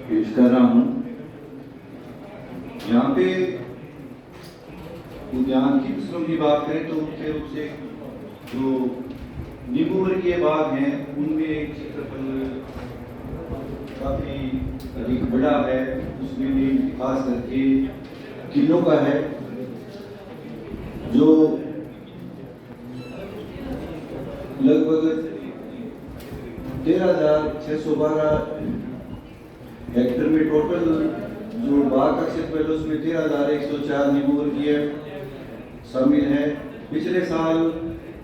पेश कर रहा हूँ। यहाँ पे उद्यान की फसलों की बात करें तो मुख्य रूप से जो नींबू वर्गीय बाग हैं उनमें क्षेत्रफल काफी अधिक बड़ा है। उसमें भी खास करके किलों का है जो लगभग 13,612 हेक्टेयर में टोटल जो बाग का क्षेत्रफल है उसमें 13,104 नींबू वर्गीय शामिल है। पिछले साल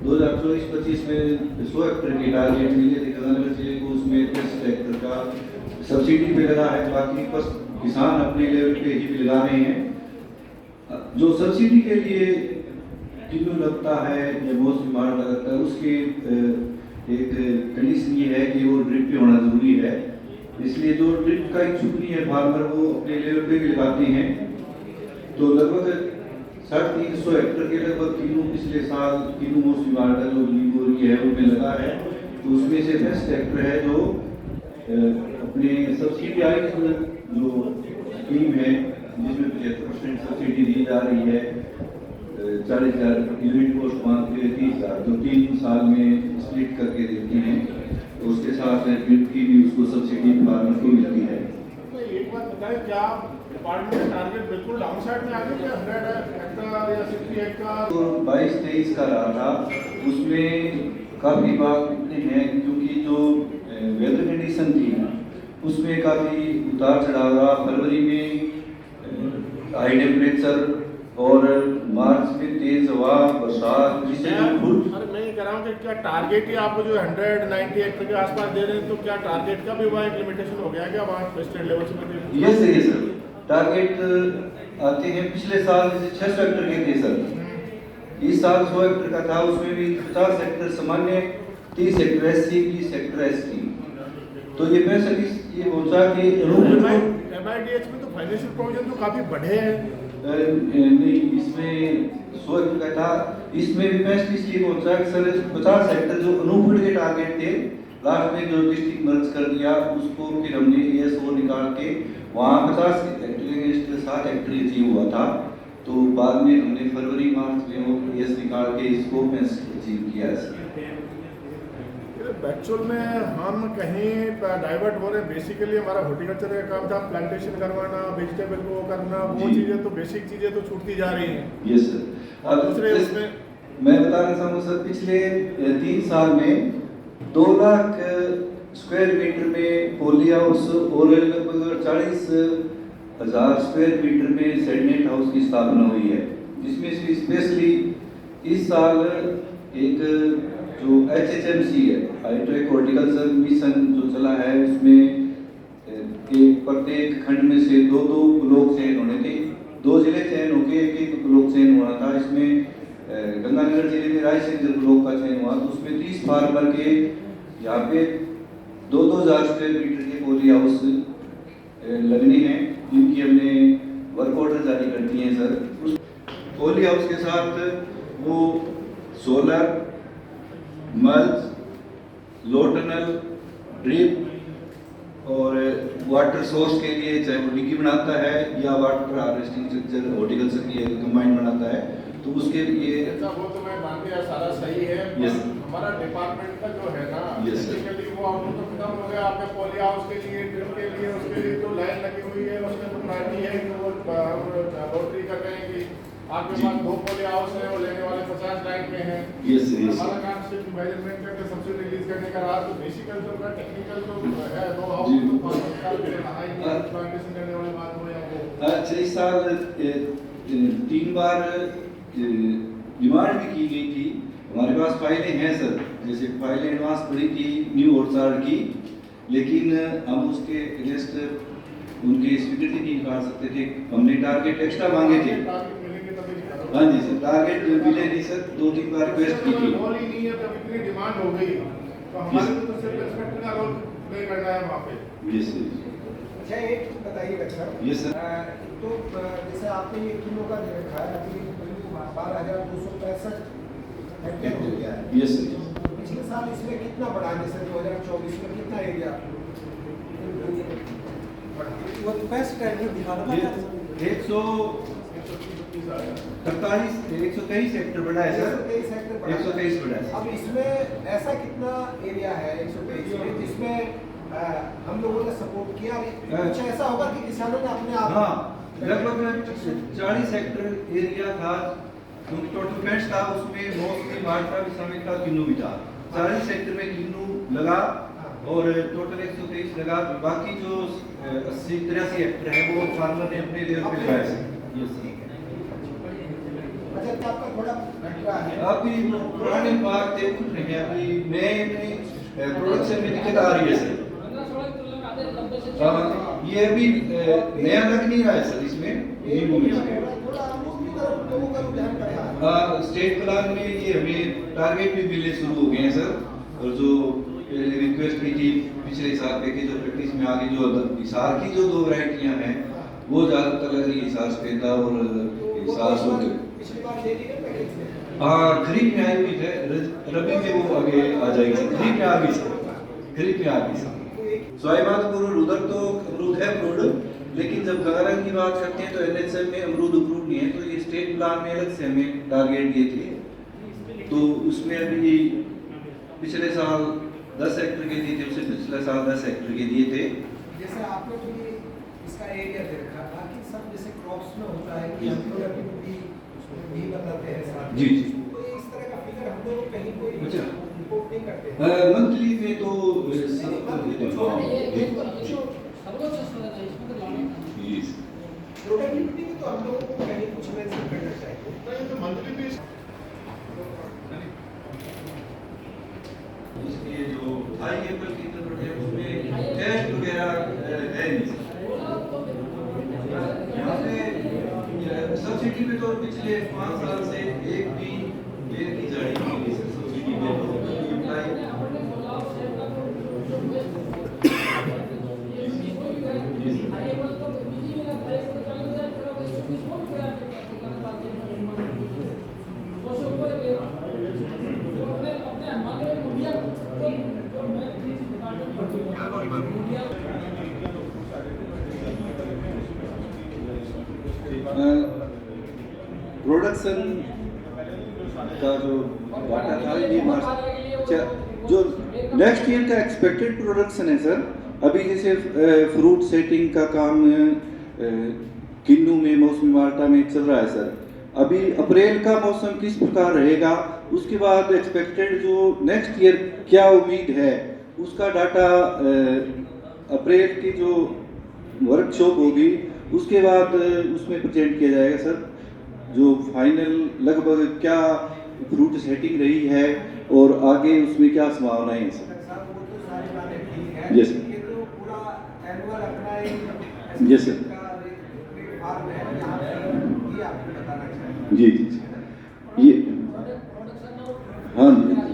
2024-25 में 100 हेक्टेयर के टारगेट मिले थे गंगानगर जिले को, उसमें 10 हेक्टेयर का सब्सिडी पे लगा है, बाकी बस किसान अपने लेवल पे ही लगा रहे हैं। जो सब्सिडी के लिए किलो लगता है या मौसमी मार लगता है उसके एक कंडीशन ये है कि वो ड्रिप पे होना जरूरी है। इसलिए जो ड्रिप का इच्छुक नहीं है फार्मर वो अपने लेवल पे भी लगाते हैं। तो लगभग 350 हेक्टेयर के लगभग किलो पिछले साल किलो मौसमी मार का जो नींबू है उनमें लगा है। तो उसमें से 10 हेक्टेयर है जो अपने सब्सिडी आई जो स्कीम है जिसमें 75% सब्सिडी दी जा रही है। 40,000 यूनिट कॉस्ट मांगते हुए 30,000 जो 3 साल में स्प्लिट करके देते हैं, तो उसके साथ ड्रिप की भी उसको सब्सिडी फार्मर को मिलती है। एक बात बताएं, क्या डिपार्टमेंट का टारगेट बिल्कुल डाउन साइड में आ गया क्या? 100 हेक्टेयर या 60 हेक्टेयर? तो 22-23 का रहा था, उसमें काफी बाग इतने हैं क्योंकि जो वेदर कंडीशन थी उसमें काफी उतार चढ़ाव रहा। फरवरी में हाई टेम्परेचर और मार्च में तेज हवा बरसात जिससे मैं ये कह रहा हूँ कि क्या टारगेट ही आपको जो 190 हेक्टेयर के आसपास दे रहे हैं, तो क्या टारगेट का भी वहाँ इम्प्लीमेंटेशन हो गया क्या वहाँ स्टेट लेवल से? ये सर टारगेट आते हैं। पिछले साल जैसे 600 हेक्टेयर के थे सर, इस साल 100 हेक्टेयर का था, उसमें भी 50 हेक्टेयर सामान्य, 30 हेक्टेयर SC, 20 हेक्टेयर ST। तो ये 65 ये पहुंचा कि MIDH में तो फाइनेंशियल प्रोविजन तो काफी बढ़े हैं। नहीं, इसमें 100 हेक्टेयर का था, इसमें भी 65 इसलिए पहुंचा कि सर 50 हेक्टेयर जो अनुपूर्ण के टारगेट थे लास्ट में जो डिस्ट्रिक्ट मर्ज कर दिया उसको फिर हमने ESO निकाल के वहाँ 50 हेक्टेयर 7 हेक्टेयर अचीव हुआ था। तो बाद में हमने फरवरी मार्च में वो ES निकाल के इसको अचीव किया है। एक्चुअल में हम कहीं डाइवर्ट हो रहे हैं। बेसिकली हमारा हॉर्टिकल्चर का काम था, प्लांटेशन करवाना, वेजिटेबल को करना, वो चीज़ें तो बेसिक चीज़ें तो छूटती जा रही हैं। Yes sir. और दूसरे इसमें मैं बताना चाहूँगा सर, पिछले 3 साल में 2 लाख स्क्वायर मीटर में पोली हाउस और लगभग 40,000 स्क्वायर मीटर में सेडनेट हाउस की स्थापना हुई है, जिसमें से स्पेशली इस साल एक जो HHMC है हाइड्रोइक हॉर्टिकल्चर मिशन जो चला है उसमें प्रत्येक खंड में से 2-2 ब्लॉक चयन होने थे। 2 जिले चयन होके एक ब्लॉक चयन हुआ था। इसमें गंगानगर जिले में रायसेंजर ब्लॉक का चयन हुआ, तो उसमें 30 फार्मर के यहाँ पे 2,000 स्क्वायर मीटर के पोली हाउस लगने हैं, जिनकी हमने वर्क ऑर्डर जारी कर दिए हैं सर। उस पोली हाउस के साथ वो solar, mulch, low tunnel, drip और वाटर सोर्स के लिए चाहे वो डिगी बनाता है या वाटर हार्वेस्टिंग स्ट्रक्चर हॉर्टिकल्चर की कंबाइन बनाता है, तो उसके लिए वो तो मैं मानते हैं सारा सही है। यस। हमारा डिपार्टमेंट का जो है ना, यस सर, बेसिकली वो आउटपुट तो खत्म हो गया। आपने पोली हाउस के लिए, ड्रिप के लिए, उसके लिए तो लाइन लगी हुई है, उसमें तो प्रायोरिटी है कि वो रोटरी कर रहे हैं कि आपके पास 2 पोली हाउस है और लेने वाले 50 लाइन में हैं। Yes yes. हमारा काम सिर्फ मैनेजमेंट करके सब्सिडी रिलीज करने का रहा। तो बेसिकल जो है टेक्निकल जो है वो हाउस तो प्लांटेशन करने वाली बात हो या वो। अच्छा, इस साल 3 बार डिमांड भी की गई थी। हमारे पास फाइलें हैं सर, जैसे फाइलें एडवांस पड़ी थी न्यू ऑर्चार्ड की, लेकिन हम उसके अगेंस्ट उनकी स्वीकृति नहीं निकाल सकते थे। हमने टारगेट एक्स्ट्रा मांगे थे। हाँ जी सर, टारगेट मिले नहीं सर, 2-3 बार रिक्वेस्ट की थी। रोल ही नहीं है, तब इतनी डिमांड हो गई तो हमारे को तो सिर्फ इंस्पेक्टर का रोल प्ले करना है वहाँ पे। Yes sir. अच्छा, एक चीज बताइए डॉक्टर। Yes sir. तो जैसे आपने ये किलो का जो रखा है अभी 12,265 हेक्टेयर हो गया है। Yes sir. पिछले साल इसमें कितना बढ़ा, जैसे 2024 में कितना एरिया बढ़ा? वो कैसे टाइम दिखाना था क्या? 123 हेक्टर बड़ा है सर। 123 हेक्टर बड़ा है। 123 बड़ा है। अब इसमें ऐसा कितना एरिया है 123 में जिसमें हम लोगों ने सपोर्ट किया? कुछ ऐसा होगा कि किसानों ने अपने आप हाँ, लगभग 40 हेक्टर एरिया था, क्योंकि टोटल पेस्ट था, उसमें मोस्टली माल्टा भी शामिल था, किन्नू भी था। 40 हेक्टर में किन्नू लगा और टोटल 123 लगा। बाकी जो 80-83 हेक्टर है वो फार्मर ने अपने लेवल पे लगाया सर। Yes sir. अच्छा, तो आपका थोड़ा घटरा है। अभी पुराने बाग थे कुछ नहीं है, अभी नए प्रोडक्शन में दिक्कत आ रही है सर। ये अभी नया लग नहीं रहा है सर इसमें। थोड़ा अमरूद की तरफ लोगों का रुझान बढ़ा है। स्टेट प्लान में ये हमें टारगेट भी मिलने शुरू हो गए हैं सर। और जो रिक्वेस्ट की थी पिछले साल पैकेज और प्रैक्टिस में आगे जो हिसार की जो 2 वैरायटियां हैं वो ज़्यादातर लग रही है, हिसार सफेदा और हिसार सोल। पिछली बार दे दी गई पैकेज में। हाँ, खरीफ में आई हुई है, रबी में वो आगे आ जाएगी। खरीफ में आ गई सर, खरीफ में आ गई सर। स्वाइमादपुर उधर तो अमरूद है अप्रूव्ड, लेकिन जब गंगारंग की बात करते हैं तो एनएचएम में अमरूद अप्रूव नहीं है। तो ये स्टेट प्लान में अलग से हमें टारगेट दिए थे, तो उसमें अभी पिछले साल 10 हेक्टर के दिए थे, उससे पिछले साल 10 हेक्टर के दिए थे। जैसे आपने भी इसका एरिया दे रखा, बाकी सब जैसे क्रॉप्स में होता है कि हम लोग अभी भी बताते हैं साथ। जी जी। तो इस तरह का फिगर हम लोग कहीं कोई अच्छा। रिपोर्ट नहीं करते हैं। मंथली में तो प्रोडक्टिविटी में तो हम लोगों को कहीं कुछ मेंशन करना चाहिए। नहीं तो मंथली भी इसलिए जो हाई लेवल की तरफ है उसमें टेस्ट वगैरह है नहीं। यहाँ पे सब्सिडी पे तो पिछले 5 साल से एक भी पेड़ की जड़ी नहीं मिली सर सब्सिडी में। प्रोडक्शन का जो डाटा था ये जो नेक्स्ट ईयर का एक्सपेक्टेड प्रोडक्शन है सर। अभी जैसे फ्रूट सेटिंग का काम किन्नू में मौसमी माल्टा में चल रहा है सर। अभी अप्रैल का मौसम किस प्रकार रहेगा, उसके बाद एक्सपेक्टेड जो नेक्स्ट ईयर क्या उम्मीद है उसका डाटा अप्रैल की जो वर्कशॉप होगी उसके बाद उसमें प्रेजेंट किया जाएगा सर। जो फाइनल लगभग क्या फ्रूट सेटिंग रही है और आगे उसमें क्या संभावनाएं हैं sir. Yes sir. Yes sir. जी जी ये हाँ जी।